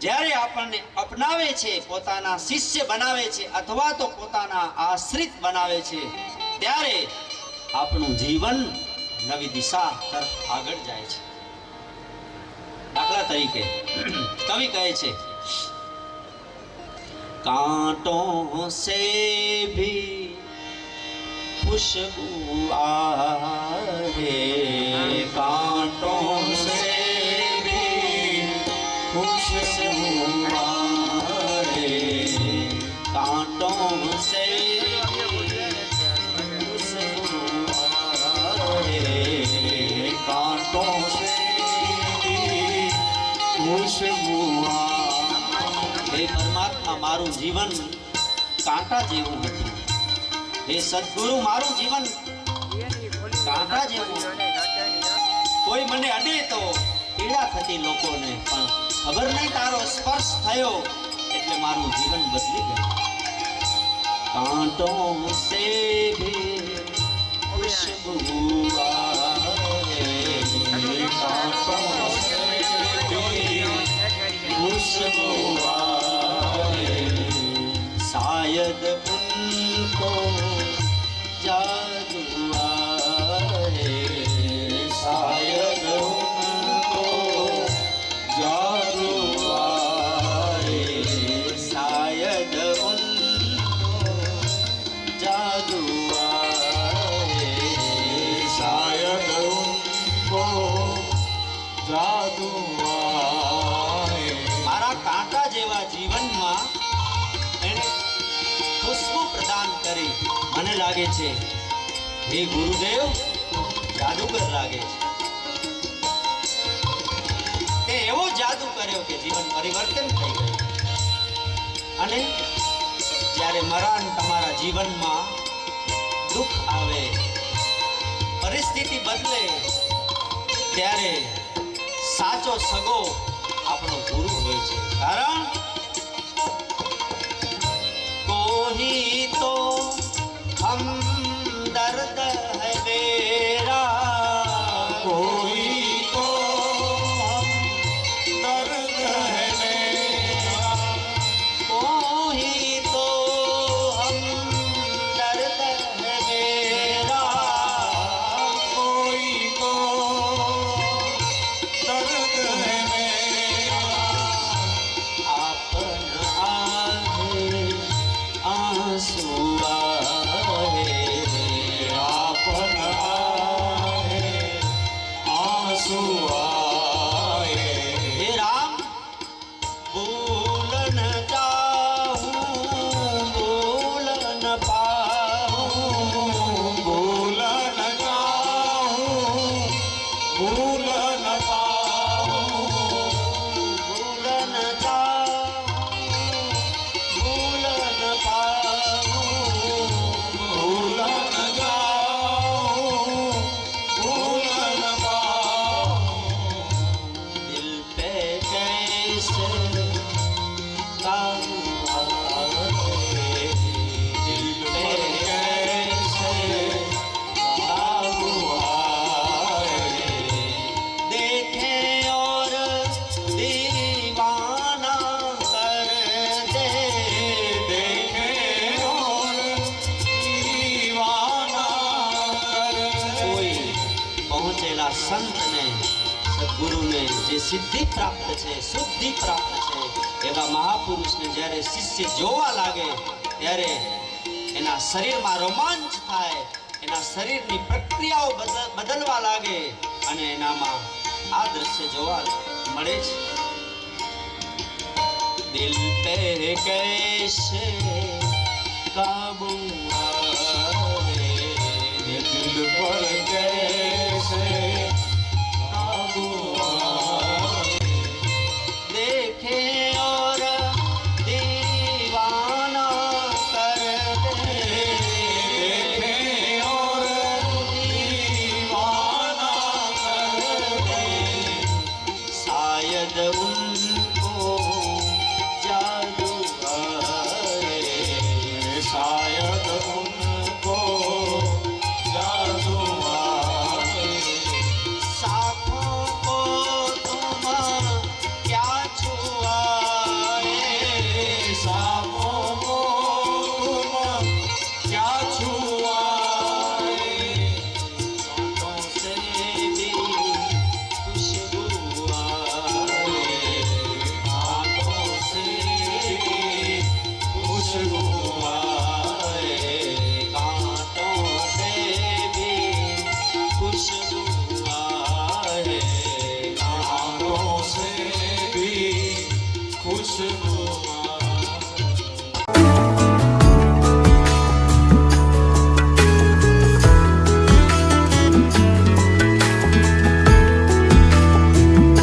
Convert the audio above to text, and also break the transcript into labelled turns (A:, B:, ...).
A: જ્યારે આપણને અપનાવે છે, પોતાના શિષ્ય બનાવે છે અથવા તો પોતાના આશ્રિત બનાવે છે, ત્યારે આપણું જીવન નવી દિશા તરફ આગળ જાય છે. દાખલા તરીકે કવિ કહે છે, कांटों से भी खुशबू आए, कांटों से भी खुशबू आए, कांटों से खुशबू आए, कांटों से खुशबू आए. हे परमात्मा, मारू जीवन कांटा जेवुं हतुं. हे सद्गुरु, मारू जीवन कांटा जेवुं. कोई मने अडे तो पीड़ा थती लोकोने, पण खबर नहीं तारो स्पर्श थयो एटले मारू जीवन बदली गयुं. कांटों से भी खुशबू आए, कांटों से भी खुशबू आए, शायद उनको जादू आए, शायद उनको जादू आए, शायद उनको जादू आए, शायद उनको जादू आए. मारा कांटा जेवा जीवन में एने खुशबू प्रदान करी. मने लागे छे हे गुरुदेव जादूगर लागे छे. ते एवो जादू कर्यो के जीवन परिवर्तन थई गयुं. अने ज्यारे मरण तमारा जीवन में दुख आवे, परिस्थिति बदले, त्यारे साचो सगो આપણો ગુરુ હોય છે. કારણ कोई तो हम दर्द है मेरा, कोई तो हम दर्द है मेरा, कोई तो हम दर्द है मेरा, कोई तो दर्द है मेरा. आपन आए आंसू आए, आपन आए आंसू आए. हे राम, भूल न चाहूं, भूल न पाऊं, भूल न चाहूं, भूल न पाऊं, भूल न चाहूं, भूल न पाऊं, भूल न जाऊं, भूल न पाऊं. दिल पे कैसे काबू आए, दिल पे कैसे काबू आए. देखे और दीवाना कर दे, देखे और दीवाना कर दे. कोई पहुंचेला संत ने, सद्गुरु ने जे सिद्धि प्राप्त छे, शुद्धि प्राप्त छे, एवा महापुरुष ने જ્યારે શિષ્ય જોવા લાગે ત્યારે એના શરીરમાં રોમાંચ થાય, એના શરીરની પ્રક્રિયાઓ બદલવા લાગે અને એનામાં આ દ્રશ્ય જોવા મળે છે. દિલ पे कैसे काबू आए, दिल पर कैसे काबू आए. देखे और दीवाना कर दे, देखे और दीवाना कर दे. शायद उनको जादू आए, शायद उनको जादू आए.
B: से